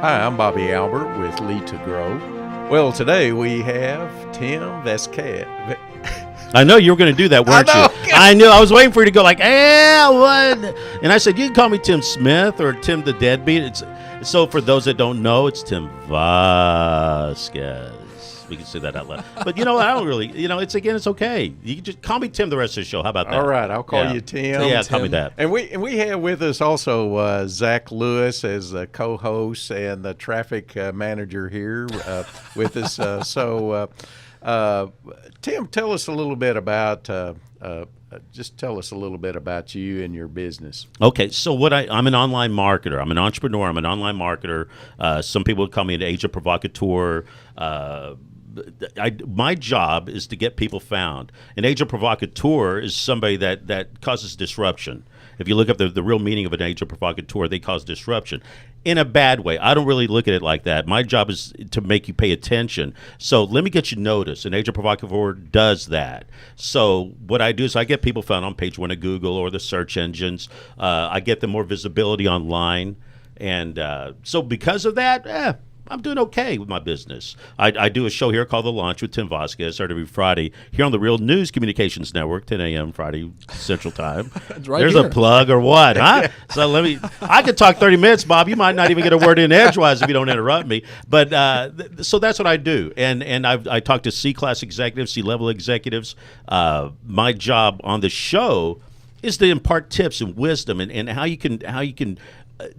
Hi, I'm Bobby Albert with Lead to Grow. Well, today we have Tim Vasquez. I know you were going to do that, weren't you? I knew. I was waiting for you to go like, what? And I said, you can call me Tim Smith or Tim the Deadbeat. So for those that don't know, it's Tim Vasquez. We can say that out loud. But, I don't really, it's okay. You can just call me Tim the rest of the show. How about that? All right, I'll call you Tim. Yeah, Tim. Call me that. And we have with us also Zach Lewis as the co-host and the traffic manager here with us. Tim, tell us a little bit about you and your business. Okay, so I'm an online marketer. I'm an entrepreneur. I'm an online marketer. Some people would call me an agent provocateur. My job is to get people found. An agent provocateur is somebody that causes disruption. If you look up the real meaning of an agent provocateur, they cause disruption in a bad way. I don't really look at it like that. My job is to make you pay attention. So let me get you noticed. An agent provocateur does that. So what I do is I get people found on page 1 of Google or the search engines. I get them more visibility online. And so because of that, I'm doing okay with my business. I do a show here called The Launch with Tim Vasquez every Friday here on the Real News Communications Network, 10 a.m. Friday Central Time. Right There's here. a plug or what, huh? So I could talk 30 minutes, Bob. You might not even get a word in edgewise if you don't interrupt me. But so that's what I do. And I talk to C-class executives, C-level executives. My job on the show is to impart tips and wisdom and how you can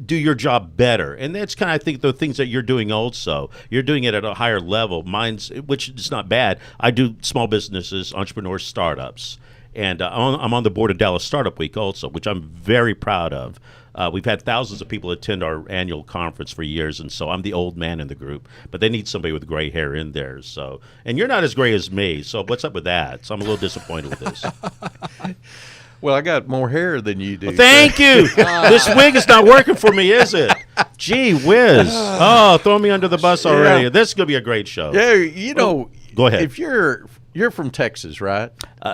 do your job better. And that's kind of, I think, the things that you're doing also. You're doing it at a higher level. Which is not bad. I do small businesses, entrepreneurs, startups. And I'm on the board of Dallas Startup Week also, which I'm very proud of. We've had thousands of people attend our annual conference for years, and so I'm the old man in the group. But they need somebody with gray hair in there. So, and you're not as gray as me, so what's up with that? So I'm a little disappointed with this. Well, I got more hair than you do. Well, thank you. This wig is not working for me, is it? Gee whiz. Oh, throw me under the bus already. Yeah. This is going to be a great show. Yeah, Go ahead. If you're from Texas, right?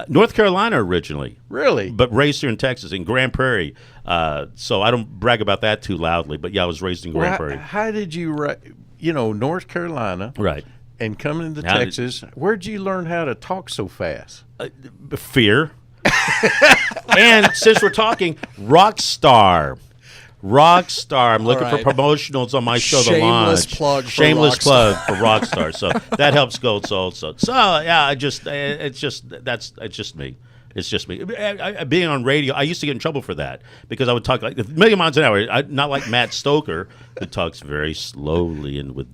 North Carolina originally. Really? But raised here in Texas, in Grand Prairie. So I don't brag about that too loudly, but yeah, I was raised in Grand Prairie. How did you, North Carolina, Right. and coming into Texas, where'd you learn how to talk so fast? Fear. And since we're talking, rock star. I'm looking for promotionals on my show, The Launch. Shameless plug for Rockstar. So that helps goats also. So yeah, it's just me. It's just me. Being on radio, I used to get in trouble for that because I would talk like a million miles an hour. Not like Matt Stoker, who talks very slowly and with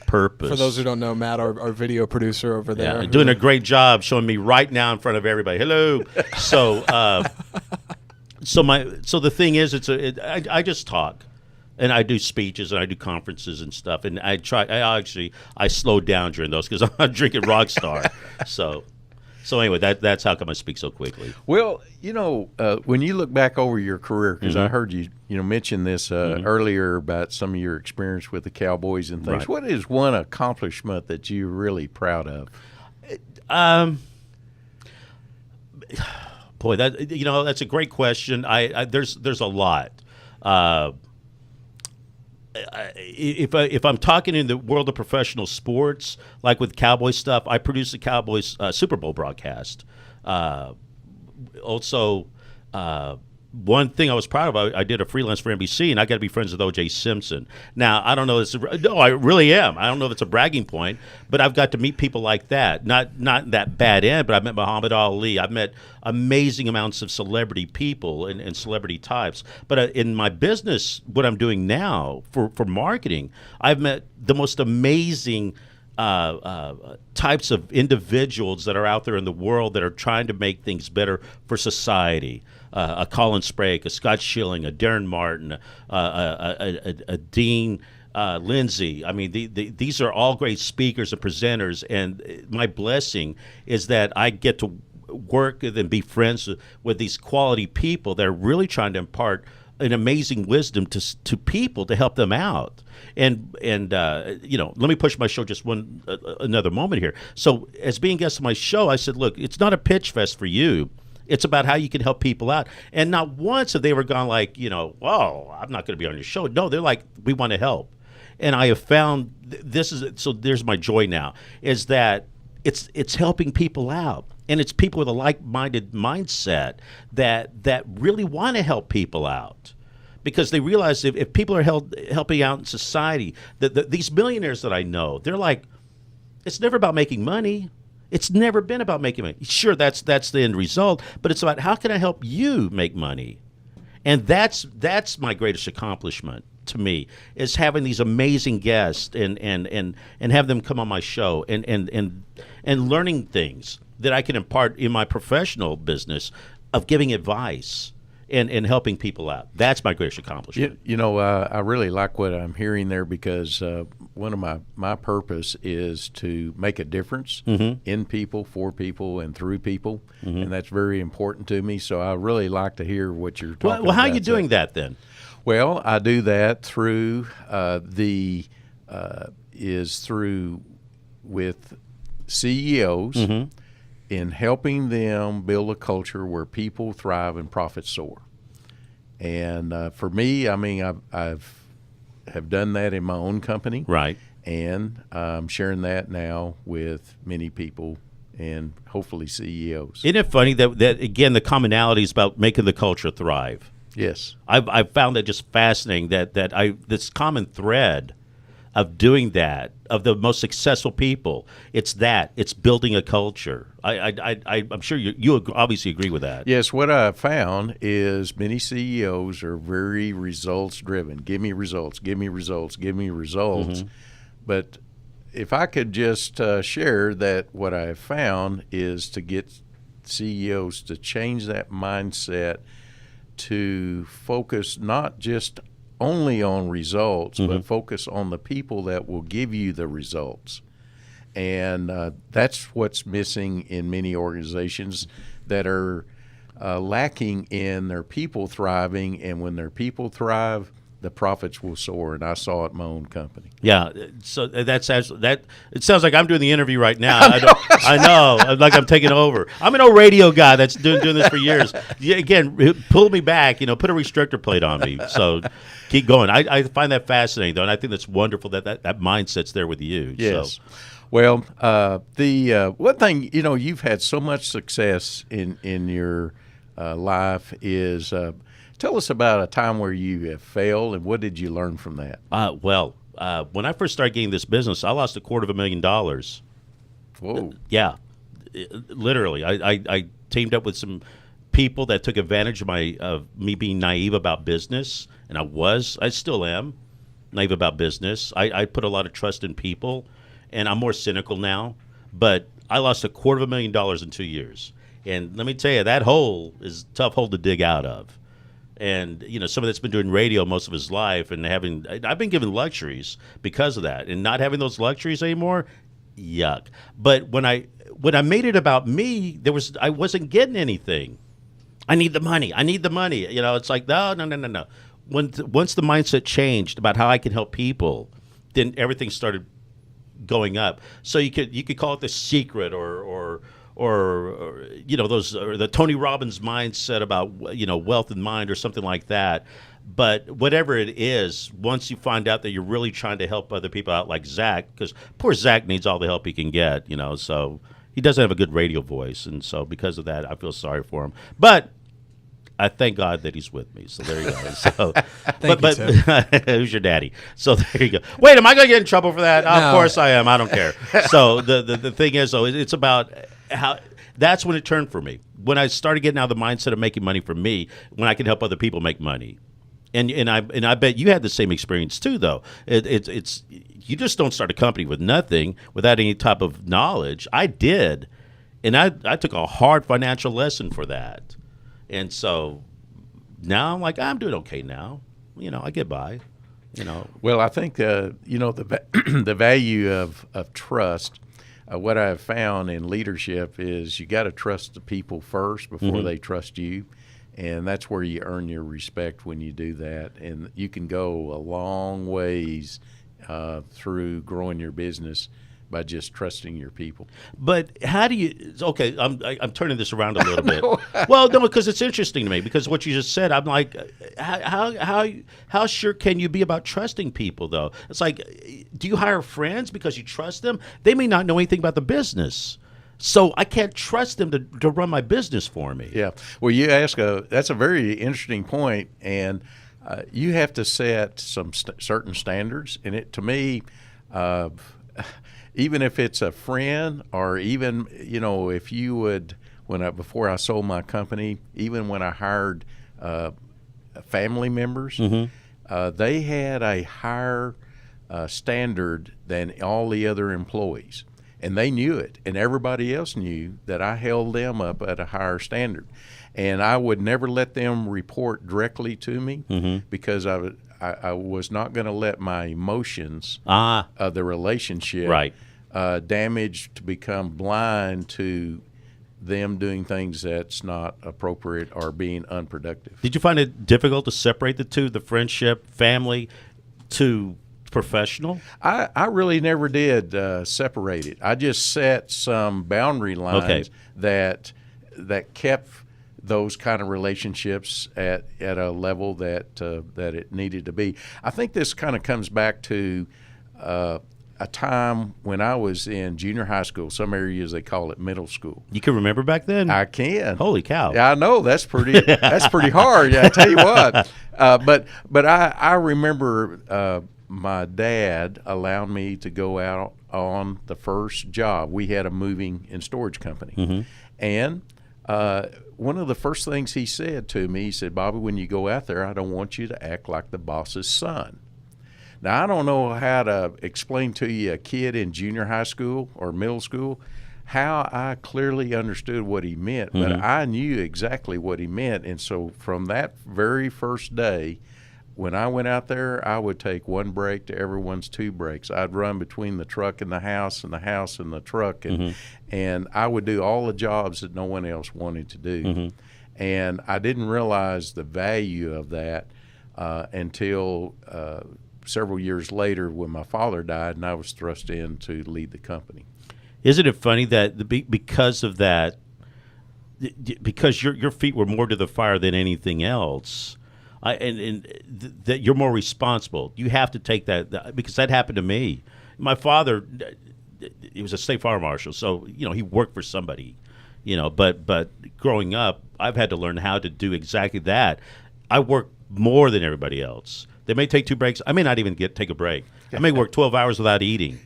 purpose. For those who don't know, Matt, our video producer over there. Yeah, doing a great job showing me right now in front of everybody. Hello. So, so the thing is, I just talk, and I do speeches and I do conferences and stuff, and I slow down during those because I'm drinking Rockstar. So anyway, that's how come I speak so quickly. Well, when you look back over your career, because I heard you mention this earlier about some of your experience with the Cowboys and things. Right. What is one accomplishment that you're really proud of? Boy, that's a great question. There's a lot. If I'm talking in the world of professional sports, like with Cowboy stuff, I produced the Cowboys Super Bowl broadcast. One thing I was proud of, I did a freelance for NBC, and I got to be friends with O.J. Simpson. Now, I don't know. No, I really am. I don't know if it's a bragging point, but I've got to meet people like that. Not that bad end, but I've met Muhammad Ali. I've met amazing amounts of celebrity people and celebrity types. But in my business, what I'm doing now for marketing, I've met the most amazing types of individuals that are out there in the world that are trying to make things better for society. A Colin Sprake, a Scott Schilling, a Darren Martin, a Dean Lindsay. I mean, these are all great speakers and presenters, and my blessing is that I get to work and be friends with these quality people that are really trying to impart an amazing wisdom to people to help them out. And let me push my show just another moment here. So as being guest on my show, I said, look, it's not a pitch fest for you. It's about how you can help people out. And not once have they ever gone like, whoa, I'm not going to be on your show. No, they're like, we want to help. And I have found this is so. There's my joy now is that it's helping people out, and it's people with a like-minded mindset that really want to help people out, because they realize if people are helping out in society, that these millionaires that I know, they're like, it's never about making money. It's never been about making money. Sure, that's the end result, but it's about how can I help you make money, and that's my greatest accomplishment. To me, is having these amazing guests and have them come on my show and learning things that I can impart in my professional business of giving advice and helping people out. That's my greatest accomplishment. I really like what I'm hearing there, because one of my purpose is to make a difference in people, for people, and through people, and that's very important to me. So I really like to hear what you're talking about. Well, how are you doing that then? Well, I do that through with CEOs in helping them build a culture where people thrive and profits soar. And for me, I mean, I've done that in my own company, right? And I'm sharing that now with many people, and hopefully CEOs. Isn't it funny that again the commonality is about making the culture thrive? Yes, I've found that just fascinating that this common thread of doing that, of the most successful people, it's building a culture. I'm sure you obviously agree with that. Yes, what I found is many CEOs are very results driven. Give me results, give me results, give me results. But if I could just share that, what I have found is to get CEOs to change that mindset, to focus not just only on results, but focus on the people that will give you the results. And that's what's missing in many organizations that are lacking in their people thriving. And when their people thrive, the profits will soar. And I saw it in my own company. Yeah, so that's actually, that. It sounds like I'm doing the interview right now. I know, like I'm taking over. I'm an old radio guy that's doing this for years. Again, pull me back. Put a restrictor plate on me. So keep going. I find that fascinating, though, and I think that's wonderful that mindset's there with you. Yes. So. Well, the one thing, you've had so much success in your life is. Tell us about a time where you have failed, and what did you learn from that? When I first started getting this business, I lost $250,000. Whoa! Yeah, literally. I teamed up with some people that took advantage of me being naive about business, and I still am naive about business. I put a lot of trust in people, and I'm more cynical now. But I lost $250,000 in 2 years, and let me tell you, that hole is a tough hole to dig out of. And somebody that's been doing radio most of his life, and I've been given luxuries because of that, and not having those luxuries anymore, yuck. But when I made it about me, I wasn't getting anything. I need the money. It's like no. Once the mindset changed about how I can help people, then everything started going up. So you could call it the secret or those, or the Tony Robbins mindset about wealth in mind or something like that. But whatever it is, once you find out that you're really trying to help other people out, like Zach, because poor Zach needs all the help he can get, so he doesn't have a good radio voice, and so because of that, I feel sorry for him. But I thank God that he's with me. So there you go. So, but who's your daddy? So there you go. Wait, am I going to get in trouble for that? No. Of course I am. I don't care. So the thing is, though, it's about how that's when it turned for me. When I started getting out of the mindset of making money for me, when I can help other people make money. And I bet you had the same experience too, though. It's you just don't start a company with nothing, without any type of knowledge. I did, and I took a hard financial lesson for that. And so now I'm like, I'm doing okay now. I get by. Well, I think the value of trust. What I've found in leadership is you got to trust the people first before they trust you, and that's where you earn your respect when you do that. And you can go a long ways through growing your business by just trusting your people. But how do you? Okay, I'm turning this around a little bit. Well, no, because it's interesting to me. Because what you just said, I'm like, how sure can you be about trusting people? Though it's like, do you hire friends because you trust them? They may not know anything about the business, so I can't trust them to run my business for me. Yeah. Well, you ask that's a very interesting point, and you have to set some certain standards. And it, to me, even if it's a friend, or even, if you would, before I sold my company, even when I hired family members, they had a higher standard than all the other employees. And they knew it, and everybody else knew that I held them up at a higher standard. And I would never let them report directly to me because I was not going to let my emotions of the relationship damage to become blind to them doing things that's not appropriate or being unproductive. Did you find it difficult to separate the two, the friendship, family, to professional? I really never did separate it. I just set some boundary lines that kept those kind of relationships at a level that it needed to be. I think this kind of comes back to a time when I was in junior high school. Some areas they call it middle school. You can remember back then? I can. Holy cow! Yeah, I know that's pretty hard. Yeah, I tell you what. But I remember my dad allowed me to go out on the first job. We had a moving and storage company, and one of the first things he said to me, he said, "Bobby, when you go out there, I don't want you to act like the boss's son." Now, I don't know how to explain to you, a kid in junior high school or middle school, how I clearly understood what he meant, but I knew exactly what he meant. And so from that very first day, when I went out there, I would take one break to everyone's two breaks. I'd run between the truck and the house and the house and the truck, and I would do all the jobs that no one else wanted to do. And I didn't realize the value of that until several years later when my father died and I was thrust in to lead the company. Isn't it funny that because of that, because your feet were more to the fire than anything else, that you're more responsible. You have to take that, because that happened to me. My father, he was a state fire marshal, so he worked for somebody, But growing up, I've had to learn how to do exactly that. I work more than everybody else. They may take two breaks. I may not even take a break. I may work 12 hours without eating,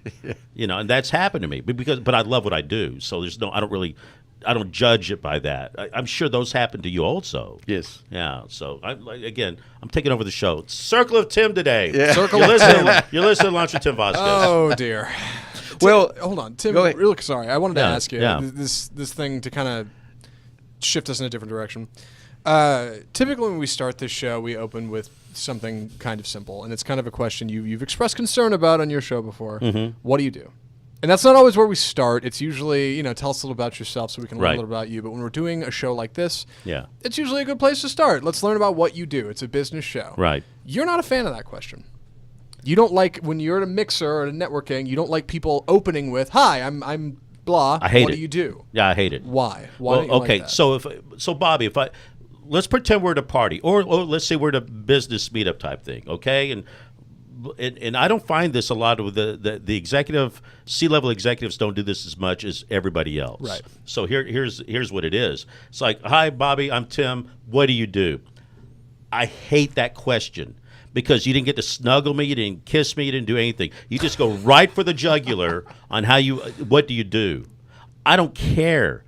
and that's happened to me. But I love what I do, so I don't judge it by that. I'm sure those happen to you also. Yes. Yeah. So I'm taking over the show. Circle of Tim today. Yeah. Circle of Tim. You're listening to Lunch with Tim Vasquez. Oh dear. Well, hold on, Tim. go ahead. Real sorry, I wanted to ask you this this thing to kind of shift us in a different direction. Typically, when we start this show, we open with something kind of simple, and it's kind of a question you've expressed concern about on your show before. What do you do? And that's not always where we start. It's usually, tell us a little about yourself so we can learn a little about you. But when we're doing a show like this, it's usually a good place to start. Let's learn about what you do. It's a business show. Right. You're not a fan of that question. You don't like, when you're at a mixer or at a networking, you don't like people opening with, "Hi, I'm blah. I hate what it. do you do?" Yeah, I hate it. Why? Why don't you okay, like that? so Bobby, let's pretend we're at a party, or let's say we're at a business meetup type thing, okay? And I don't find this a lot with the executive, C-level executives don't do this as much as everybody else. Right. So here's what it is. It's like, "Hi, Bobby, I'm Tim. What do you do?" I hate that question because you didn't get to snuggle me, you didn't kiss me, you didn't do anything. You just go right for the jugular on what do you do? I don't care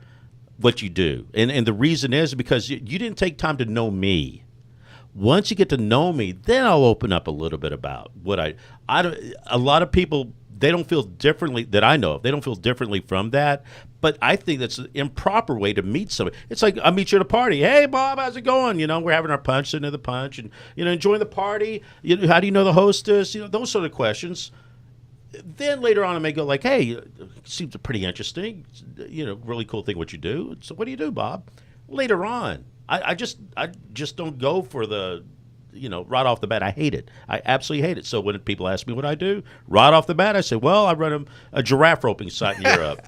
what you do. And the reason is because you didn't take time to know me. Once you get to know me, then I'll open up a little bit about what I don't. A lot of people, they don't feel differently that I know of. They don't feel differently from that. But I think that's an improper way to meet somebody. It's like I meet you at a party. "Hey, Bob, how's it going? We're having our punch, sitting at the punch, and enjoying the party. How do you know the hostess? Those sort of questions. Then later on, I may go like, "Hey, seems pretty interesting. Really cool thing what you do. So what do you do, Bob?" Later on, I just don't go for the right off the bat, I hate it. I absolutely hate it. So when people ask me what I do, right off the bat, I say, well, I run a giraffe roping site in Europe.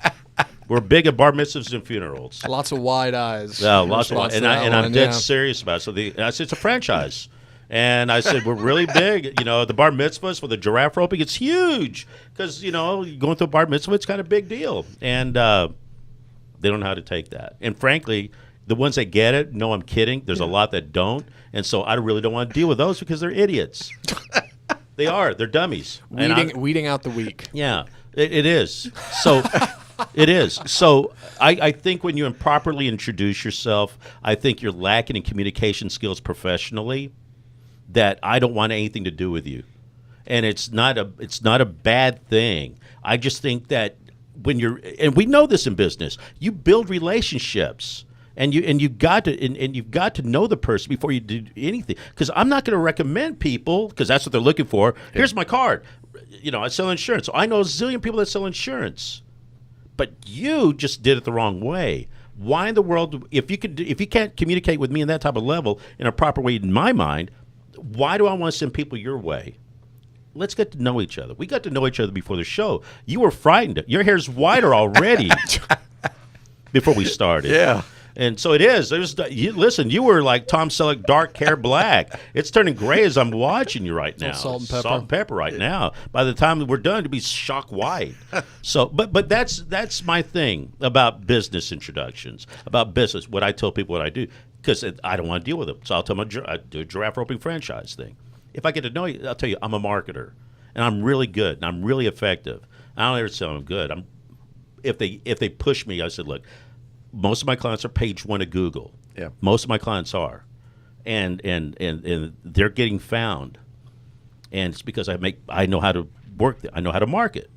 We're big at bar mitzvahs and funerals. Lots of wide eyes. Yeah, lots of wide. And I'm dead yeah. serious about it. So I said, it's a franchise. And I said, we're really big. The bar mitzvahs for the giraffe roping, it's huge. Because, going through a bar mitzvah, it's kind of a big deal. And they don't know how to take that. And frankly, the ones that get it know I'm kidding. There's a lot that don't. And so I really don't want to deal with those because they're idiots. They are. They're dummies. Weeding out the weak. Yeah, it is. So it is. So I think when you improperly introduce yourself, I think you're lacking in communication skills professionally, that I don't want anything to do with you. And it's not a bad thing. I just think that and we know this in business, you build relationships. And you've got to know the person before you do anything. Because I'm not going to recommend people, because that's what they're looking for. Here's my card. I sell insurance. So I know a zillion people that sell insurance. But you just did it the wrong way. Why in the world, if you can't communicate with me in that type of level in a proper way, in my mind, why do I want to send people your way? Let's get to know each other. We got to know each other before the show. You were frightened. Your hair's whiter already before we started. Yeah. And so it is. Listen, you were like Tom Selleck, dark hair, black. It's turning gray as I'm watching you right now. Salt and pepper. Salt and pepper right now. By the time we're done, it'll be shock white. So, but that's my thing about business introductions, about business. What I tell people what I do, because I don't want to deal with them. So I'll tell them I do a giraffe roping franchise thing. If I get to know you, I'll tell you I'm a marketer, and I'm really good, and I'm really effective. I don't ever tell them I'm good. If they push me, I said, look. Most of my clients are page 1 of Google. Yeah. Most of my clients are, and they're getting found, and it's because I know how to work. I know how to market.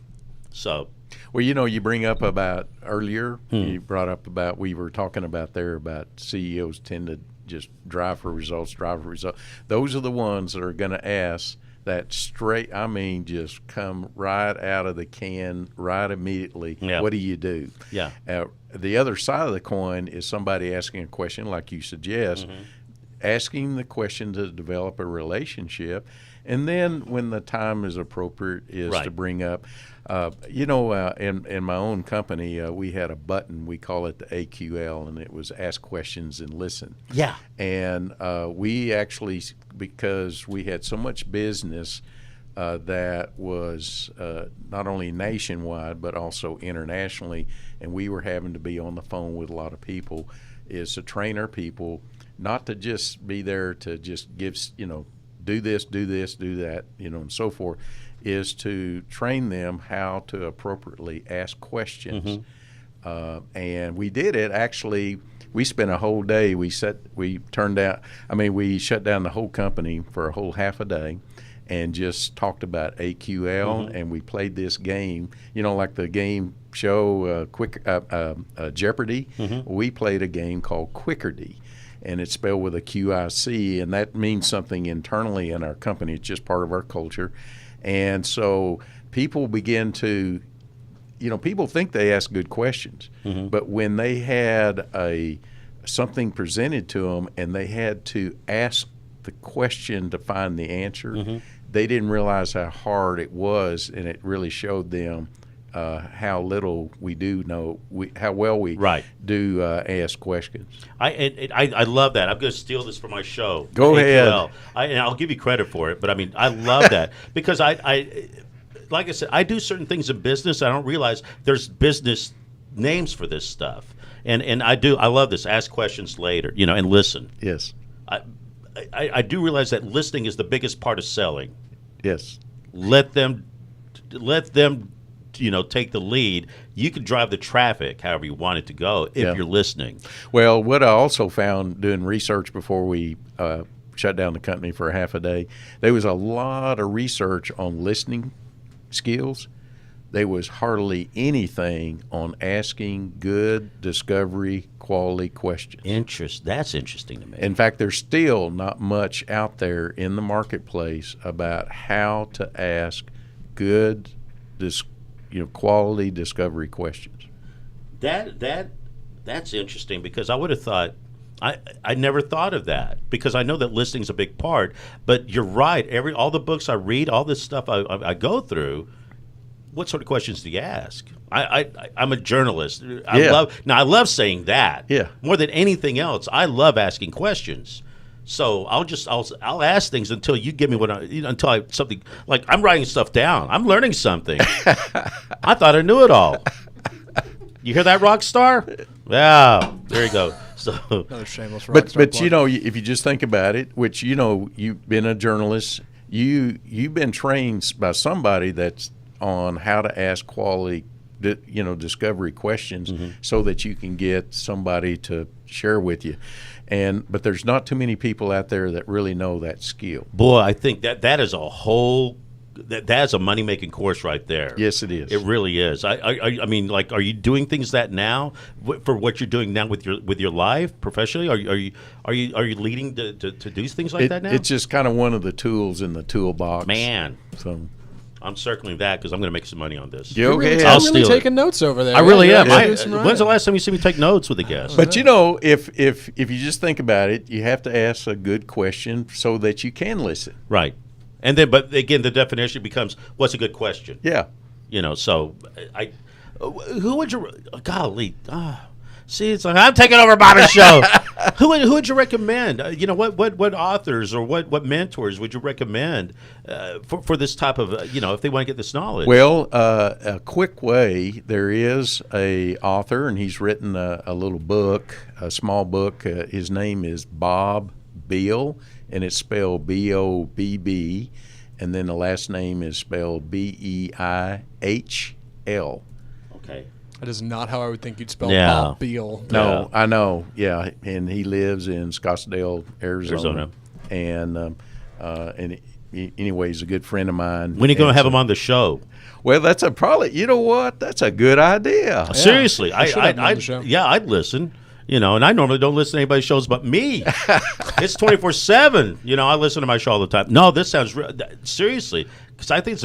So, well, you bring up about earlier. You brought up about we were talking about there about CEOs tend to just drive for results. Those are the ones that are going to ask that straight. I mean, just come right out of the can, right immediately. Yeah. What do you do? Yeah. The other side of the coin is somebody asking a question like you suggest, asking the question to develop a relationship, and then when the time is appropriate is to bring up. In my own company, we had a button. We call it the AQL, and it was ask questions and listen. Yeah. And we actually, because we had so much business that was not only nationwide but also internationally, and we were having to be on the phone with a lot of people, is to train our people not to just be there to just give, do this, do that, and so forth, is to train them how to appropriately ask questions. And we did it. Actually, we spent a whole day. We shut down the whole company for a whole half a day and just talked about AQL, and we played this game, like the game show Jeopardy. We played a game called Quickerdy, and it's spelled with a QIC, and that means something internally in our company. It's just part of our culture. And so people begin to, people think they ask good questions, but when they had something presented to them and they had to ask the question to find the answer, they didn't realize how hard it was, and it really showed them how little we do know, how well we do ask questions. I love that. I'm going to steal this for my show. Go ahead. And I'll give you credit for it, but I love that because I like I said, I do certain things in business. I don't realize there's business names for this stuff, and I love this. Ask questions later, and listen. Yes. I do realize that listening is the biggest part of selling. Yes. Let them take the lead. You can drive the traffic however you want it to go if you're listening. Well, what I also found doing research before we shut down the company for a half a day, there was a lot of research on listening skills. There was hardly anything on asking good discovery quality questions. That's interesting to me. In fact, there's still not much out there in the marketplace about how to ask good quality discovery questions. That's interesting because I would have thought I never thought of that because I know that listening's a big part. But you're right. All the books I read, all this stuff I go through. What sort of questions do you ask? I'm a journalist. I love saying that. Yeah. More than anything else, I love asking questions. So I'll ask things until you give me something like I'm writing stuff down. I'm learning something. I thought I knew it all. You hear that, rock star? Yeah, there you go. So another shameless rock star. But if you just think about it, which you've been a journalist, you've been trained by somebody that's on how to ask quality, discovery questions, so that you can get somebody to share with you. But there's not too many people out there that really know that skill. Boy, I think that is a whole. That's a money-making course right there. Yes, it is. It really is. I mean, like, are you doing things that now for what you're doing now with your life professionally? Are you leading to do things like that now? It's just kind of one of the tools in the toolbox. Man, so I'm circling that because I'm going to make some money on this. You okay? I'll I'm steal really it. taking notes over there. I really am. When's When's the last time you see me take notes with a guest? But if you just think about it, you have to ask a good question so that you can listen. Right. And then, but again, the definition becomes, what's a good question? Yeah. So who would you, golly, see, it's like, I'm taking over Bobby's show. Who would you recommend? What authors or what mentors would you recommend for this type of, if they want to get this knowledge? Well, a quick way, there is a author, and he's written a little book, a small book. His name is Bob Beal, and it's spelled B-O-B-B, and then the last name is spelled B-E-I-H-L. Okay. That is not how I would think you'd spell Yeah. Bob Beal. No, I know. Yeah, and he lives in Scottsdale, Arizona. And anyway, he's a good friend of mine. When are you going to have him on the show? Well, that's you know what? That's a good idea. Seriously, I should have him on the show. Yeah, I'd listen. And I normally don't listen to anybody's shows but me. It's 24/7. I listen to my show all the time. No, this sounds seriously, because I think it's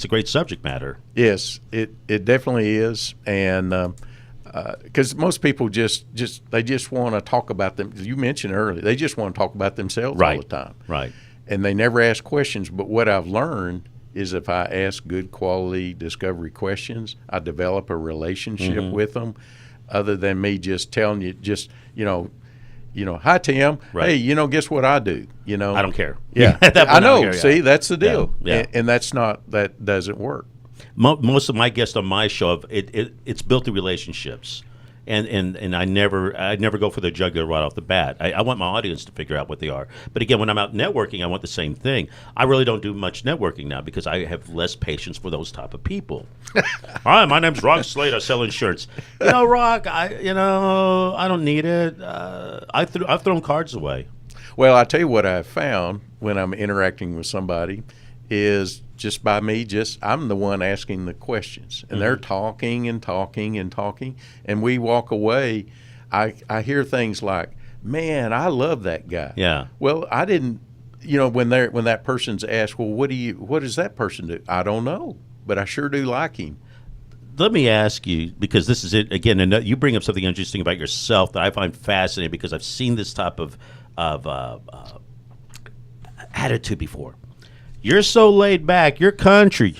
a great subject matter. Yes, it definitely is, and because most people just want to talk about them. You mentioned earlier, they just want to talk about themselves all the time, right? And they never ask questions. But what I've learned is if I ask good quality discovery questions, I develop a relationship with them. Other than me just telling you, hi Tim. Right. Hey, guess what I do? I don't care. Yeah, At that point, I know. don't care, See, that's the deal. Yeah. And that doesn't work. Most of my guests on my show, it's built through relationships. And I never go for the jugular right off the bat. I want my audience to figure out what they are. But again, when I'm out networking, I want the same thing. I really don't do much networking now because I have less patience for those type of people. Hi, my name's Rock Slade. I sell insurance. Rock, I don't need it. I've thrown cards away. Well, I tell you what I've found when I'm interacting with somebody is just by me, I'm the one asking the questions, and they're talking and talking and talking, and we walk away. I hear things like, "Man, I love that guy." Yeah. Well, I didn't. When that person's asked, "Well, what does that person do?" I don't know, but I sure do like him. Let me ask you, because this is it again, and you bring up something interesting about yourself that I find fascinating because I've seen this type of attitude before. You're so laid back. You're country,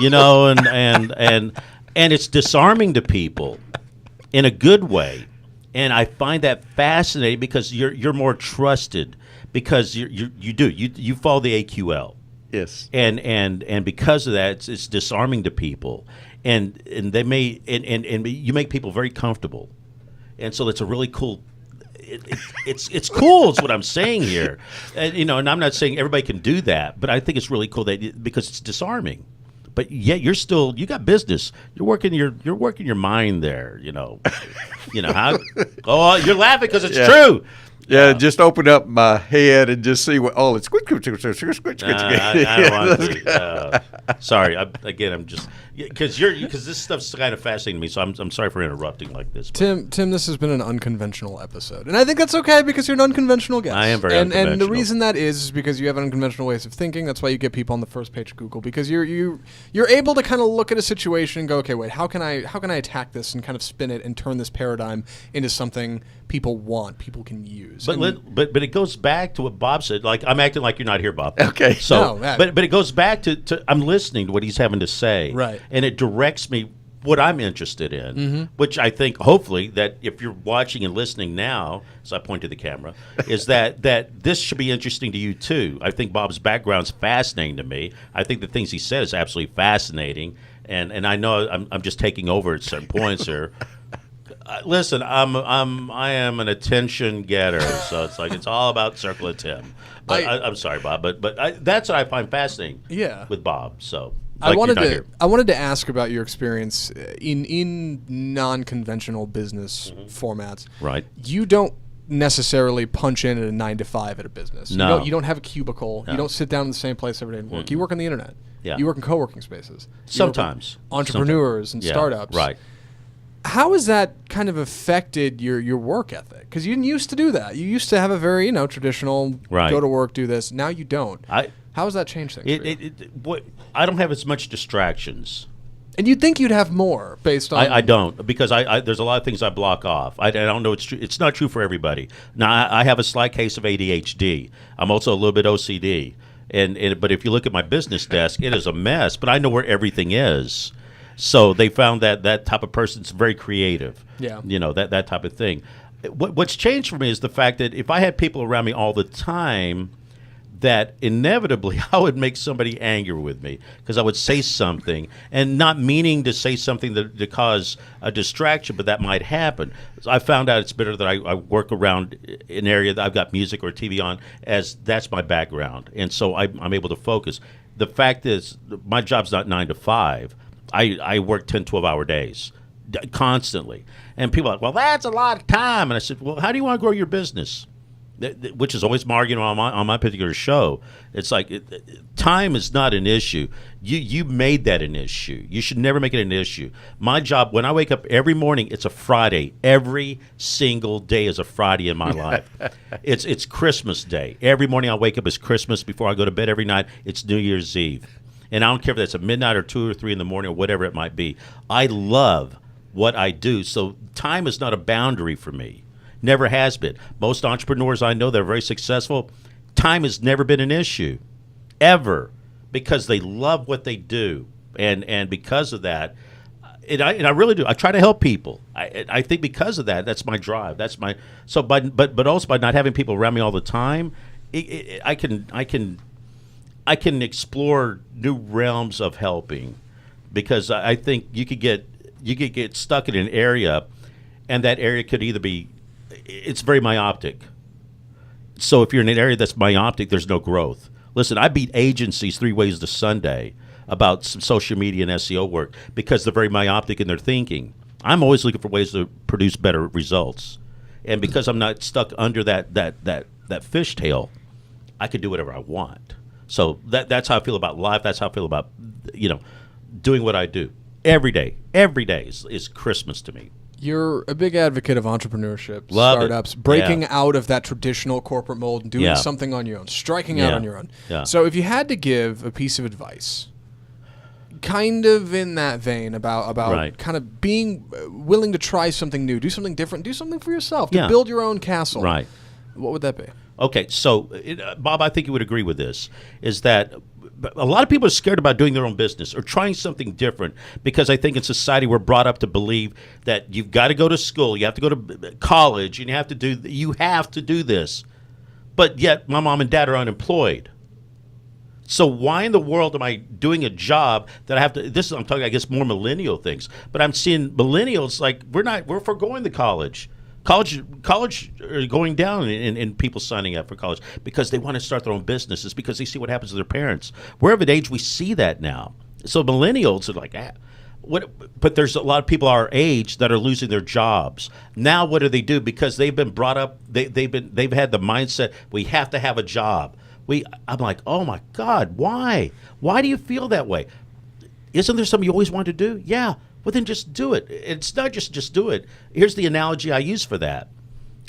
and it's disarming to people in a good way. And I find that fascinating because you're more trusted because you follow the AQL. Yes. And because of that, it's disarming to people, and they may and you make people very comfortable, and so it's a really cool. It's cool. Is what I'm saying here, and I'm not saying everybody can do that, but I think it's really cool because it's disarming. But yet you got business. You're working your mind there. How? Oh, you're laughing because it's true. Yeah, just open up my head and just see what. Oh, it's squid. I don't want to. Sorry. I'm just because this stuff's kind of fascinating to me. So I'm sorry for interrupting like this. Tim, this has been an unconventional episode, and I think that's okay because you're an unconventional guest. I am very unconventional. And the reason that is because you have unconventional ways of thinking. That's why you get people on the first page of Google because you're able to kind of look at a situation and go, okay, wait, how can I attack this and kind of spin it and turn this paradigm into something people want, people can use. But it goes back to what Bob said. Like, I'm acting like you're not here, Bob. Okay. So, No, but it goes back to I'm listening to what he's having to say. Right. And it directs me what I'm interested in, which I think hopefully that if you're watching and listening now, as I point to the camera, is that this should be interesting to you too. I think Bob's background's fascinating to me. I think the things he said is absolutely fascinating, and I know I'm just taking over at certain points here. Listen, I am an attention getter, so it's all about Circle of Tim. But I'm sorry, Bob, but that's what I find fascinating. Yeah. With Bob. So. I wanted to ask about your experience in non-conventional business formats. Right. You don't necessarily punch in at a 9 to 5 at a business. No. You don't have a cubicle. No. You don't sit down in the same place every day and work. You work on the internet. Yeah. You work in co-working spaces. Sometimes. Entrepreneurs and Yeah, startups. Right. How has that kind of affected your work ethic? Because you didn't used to do that. You used to have a very traditional go to work, do this. Now you don't. How has that changed things? I don't have as much distractions. And you'd think you'd have more based on. I don't, because there's a lot of things I block off. I don't know. It's true. It's not true for everybody. Now I have a slight case of ADHD. I'm also a little bit OCD. But if you look at my business desk, it is a mess. But I know where everything is. So they found that type of person's very creative. Yeah. That type of thing. What's changed for me is the fact that if I had people around me all the time, that inevitably I would make somebody angry with me because I would say something and not meaning to say something to cause a distraction, but that might happen. So I found out it's better that I work around an area that I've got music or TV on, as that's my background. And so I'm able to focus. The fact is, my job's not 9 to 5. I work 10, 12-hour days constantly. And people are like, well, that's a lot of time. And I said, well, how do you want to grow your business? Which is always my argument on my particular show. It's like time is not an issue. You made that an issue. You should never make it an issue. My job, when I wake up every morning, it's a Friday. Every single day is a Friday in my life. It's Christmas Day. Every morning I wake up, it's Christmas. Before I go to bed every night, it's New Year's Eve. And I don't care if that's at midnight or 2 or 3 in the morning or whatever it might be. I love what I do. So time is not a boundary for me. Never has been. Most entrepreneurs I know that are very successful, time has never been an issue, ever, because they love what they do, and because of that, and I really do. I try to help people. I think because of that, that's my drive. That's my but also by not having people around me all the time, I can explore new realms of helping, because I think you could get stuck in an area, and that area could either be. It's very myopic. So if you're in an area that's myopic, there's no growth. Listen, I beat agencies 3 ways to Sunday about some social media and SEO work because they're very myopic in their thinking. I'm always looking for ways to produce better results. And because I'm not stuck under that fishtail, I can do whatever I want. So that's how I feel about life. That's how I feel about doing what I do. Every day is Christmas to me. You're a big advocate of entrepreneurship, Love startups, it. breaking out of that traditional corporate mold and doing something on your own, striking out on your own. Yeah. So if you had to give a piece of advice, kind of in that vein about kind of being willing to try something new, do something different, do something for yourself, to build your own castle. Right. What would that be? Okay, so Bob, I think you would agree with this, is that a lot of people are scared about doing their own business or trying something different because I think in society we're brought up to believe that you've got to go to school, you have to go to college, and you have to do this. But yet my mom and dad are unemployed. So why in the world am I doing a job that I have to? I'm talking, I guess, more millennial things. But I'm seeing millennials like we're foregoing the college. College are going down in people signing up for college because they want to start their own businesses because they see what happens to their parents. We're of an age we see that now. So millennials are like, but there's a lot of people our age that are losing their jobs. Now what do they do? Because they've been brought up, they've had the mindset, we have to have a job. I'm like, oh my God, why? Why do you feel that way? Isn't there something you always wanted to do? Yeah. Well, then just do it. It's not just do it. Here's the analogy I use for that.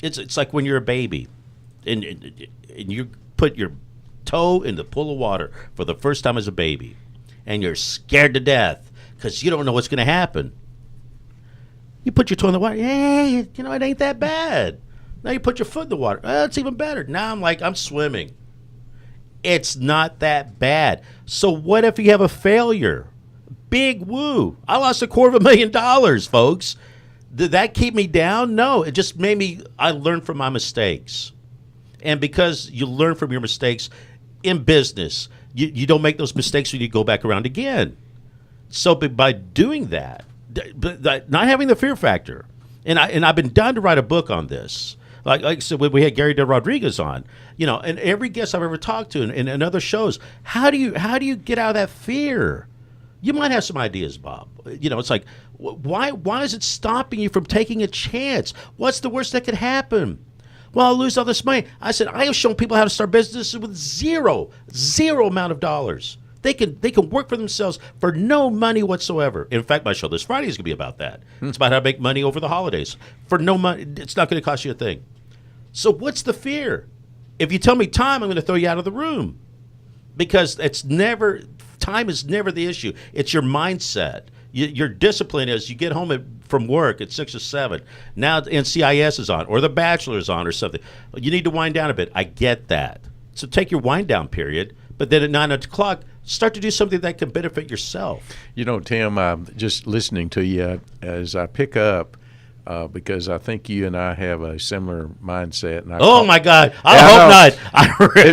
It's like when you're a baby and you put your toe in the pool of water for the first time as a baby and you're scared to death because you don't know what's going to happen. You put your toe in the water. Hey, it ain't that bad. Now you put your foot in the water. It's even better. Now I'm swimming. It's not that bad. So what if you have a failure? Big woo. I lost $250,000, folks. Did that keep me down? No. It just I learned from my mistakes. And because you learn from your mistakes in business, you don't make those mistakes when you go back around again. So by doing that, not having the fear factor, and I've been dying to write a book on this. Like I said, when we had Gary De Rodriguez on, and every guest I've ever talked to in other shows, how do you get out of that fear? You might have some ideas, Bob. It's like, why is it stopping you from taking a chance? What's the worst that could happen? Well, I'll lose all this money. I said, I have shown people how to start businesses with zero amount of dollars. They can work for themselves for no money whatsoever. In fact, my show this Friday is going to be about that. It's about how to make money over the holidays for no money. It's not going to cost you a thing. So what's the fear? If you tell me time, I'm going to throw you out of the room, because time is never the issue. It's your mindset. Your discipline is you get home from work at 6 or 7. Now NCIS is on, or The Bachelor is on, or something. You need to wind down a bit. I get that. So take your wind down period, but then at 9 o'clock, start to do something that can benefit yourself. Tim, I'm just listening to you as I pick up, because I think you and I have a similar mindset. And my God! I hope not.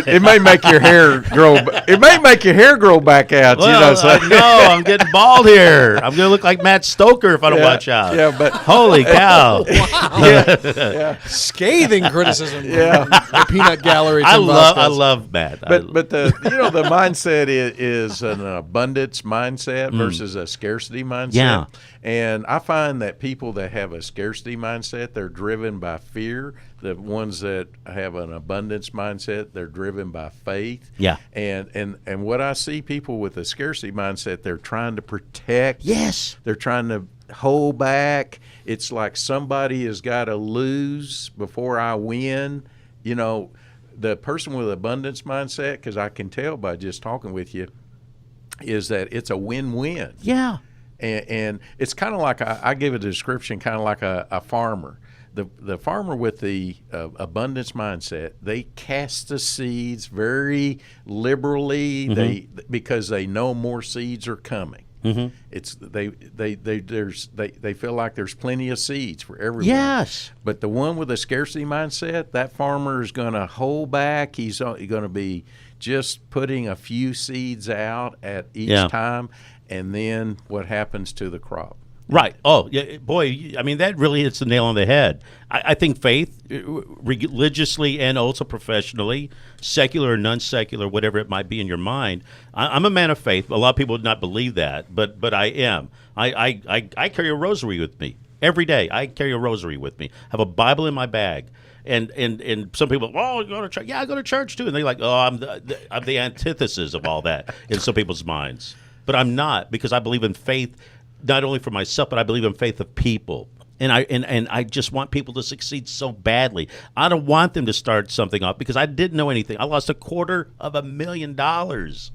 It may make your hair grow. It may make your hair grow back out. Well, I'm getting bald here. I'm going to look like Matt Stoker if I don't watch out. Yeah, but holy cow! Wow. Yeah. Scathing criticism. Yeah, the Peanut Gallery. I love Matt. But the the mindset is an abundance mindset versus a scarcity mindset. Yeah. And I find that people that have a scarcity mindset, they're driven by fear. The ones that have an abundance mindset, they're driven by faith. Yeah. And what I see, people with a scarcity mindset, they're trying to protect. Yes. They're trying to hold back. It's like somebody has got to lose before I win. The person with abundance mindset, because I can tell by just talking with you, is that it's a win-win. Yeah. And it's kind of like, I give a description, kind of like a farmer. The farmer with the abundance mindset, they cast the seeds very liberally. Because they know more seeds are coming. Mm-hmm. It's they feel like there's plenty of seeds for everyone. Yes. But the one with a scarcity mindset, that farmer is going to hold back. He's going to be just putting a few seeds out at each time. And then what happens to the crop? Right. Oh, yeah, boy, I mean, that really hits the nail on the head. I think faith, religiously and also professionally, secular or non-secular, whatever it might be in your mind, I'm a man of faith. A lot of people would not believe that, but I am. I carry a rosary with me every day. I carry a rosary with me. I have a Bible in my bag. And some people, you go to church. Yeah, I go to church too. And they're like, I'm the antithesis of all that in some people's minds. But I'm not, because I believe in faith, not only for myself, but I believe in faith of people. And I just want people to succeed so badly. I don't want them to start something up because I didn't know anything. I lost $250,000.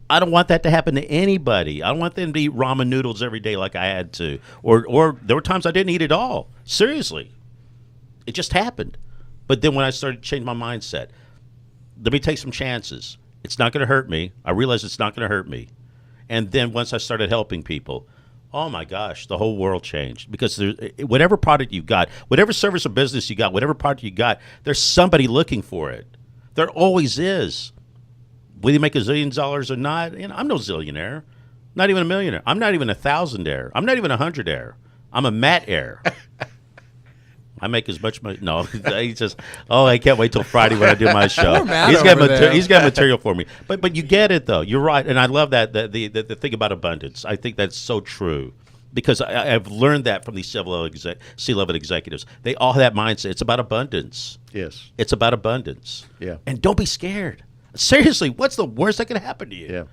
I don't want that to happen to anybody. I don't want them to eat ramen noodles every day like I had to. Or there were times I didn't eat at all. Seriously. It just happened. But then when I started to change my mindset, let me take some chances. It's not going to hurt me. I realized it's not going to hurt me. And then once I started helping people, oh my gosh, the whole world changed. Because whatever product you got, whatever service or business you got, whatever product you got, there's somebody looking for it. There always is. Whether you make $1 zillion or not, I'm no zillionaire, not even a millionaire. I'm not even a thousandaire. I'm not even a hundredaire. I'm a Matt-aire. I make as much money. No, he just. I can't wait till Friday when I do my show. He's got material for me. But you get it though. You're right, and I love that the thing about abundance. I think that's so true because I've learned that from these C-level executives. They all have that mindset. It's about abundance. Yes, it's about abundance. Yeah, and don't be scared. Seriously, what's the worst that can happen to you? Yeah.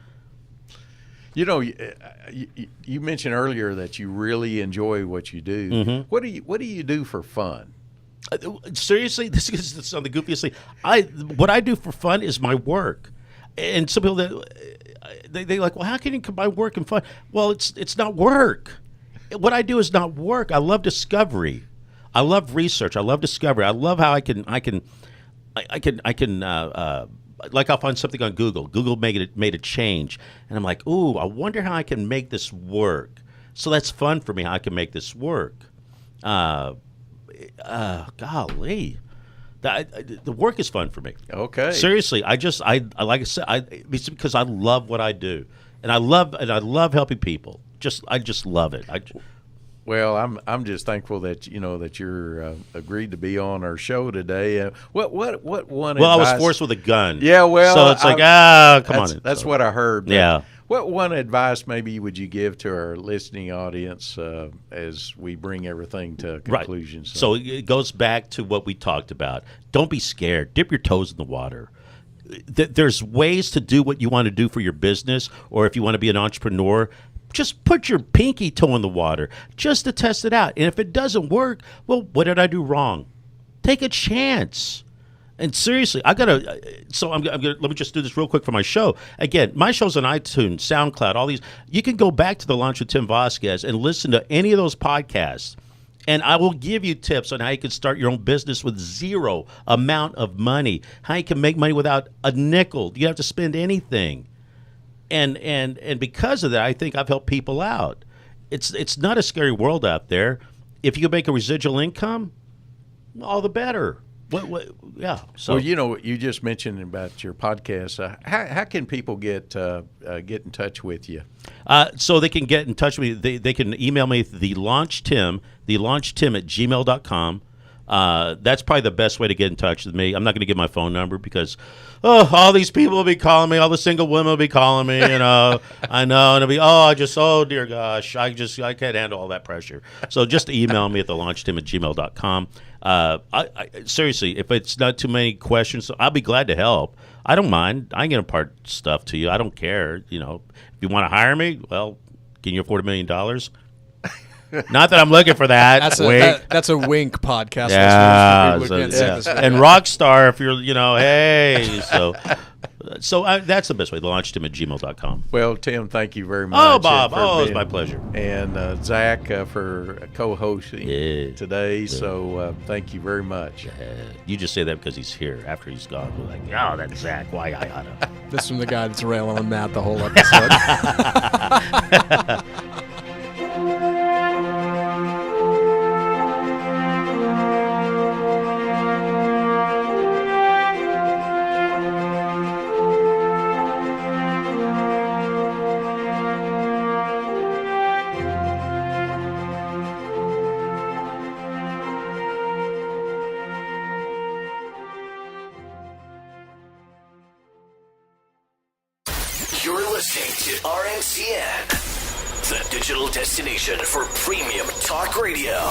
You mentioned earlier that you really enjoy what you do. Mm-hmm. What do you do for fun? Seriously, this is on the goofiest thing. What I do for fun is my work, and some people they like, well, how can you combine work and fun? Well, it's not work. What I do is not work. I love discovery. I love research. I love discovery. I love how I can like I'll find something on Google. Google made a change, and I'm like, ooh, I wonder how I can make this work. So that's fun for me. How I can make this work. Golly. The work is fun for me. Okay. Seriously, I like I said, it's because I love what I do, and I love helping people. I just love it. Well, I'm just thankful that that you're agreed to be on our show today. What one? Well, advice? I was forced with a gun. Yeah, well, so it's like come on. That's what I heard. Yeah. What one advice maybe would you give to our listening audience as we bring everything to a conclusion? Right. So it goes back to what we talked about. Don't be scared. Dip your toes in the water. There's ways to do what you want to do for your business, or if you want to be an entrepreneur, just put your pinky toe in the water just to test it out. And if it doesn't work, well, what did I do wrong? Take a chance. And seriously, I'm gonna. Let me just do this real quick for my show. Again, my show's on iTunes, SoundCloud, all these. You can go back to the Launch with Tim Vasquez and listen to any of those podcasts, and I will give you tips on how you can start your own business with zero amount of money. How you can make money without a nickel. You don't have to spend anything. And because of that, I think I've helped people out. It's not a scary world out there. If you can make a residual income, all the better. Yeah. So well, you just mentioned about your podcast. How can people get in touch with you? So they can get in touch with me. They can email me thelaunchteam at gmail.com. That's probably the best way to get in touch with me. I'm not going to give my phone number because all these people will be calling me. All the single women will be calling me. I know, and it'll be dear gosh, I can't handle all that pressure. So just email me at thelaunchteam at gmail.com. I seriously, if it's not too many questions, I'll be glad to help. I don't mind. I can impart stuff to you. I don't care. If you want to hire me, well, can you afford $1 million? Not that I'm looking for that. That's a wink podcast. Yeah. Listeners. And Rockstar, if you're, hey. So that's the best way, thelaunchteam at gmail.com. Well, Tim, thank you very much. Oh, Bob. It's my pleasure. And Zach for co-hosting today. So thank you very much. You just say that because he's here. After he's gone, we're like, that's Zach. Why I oughta. This from the guy that's railing on Matt the whole episode. You're listening to RNCN, the digital destination for premium talk radio.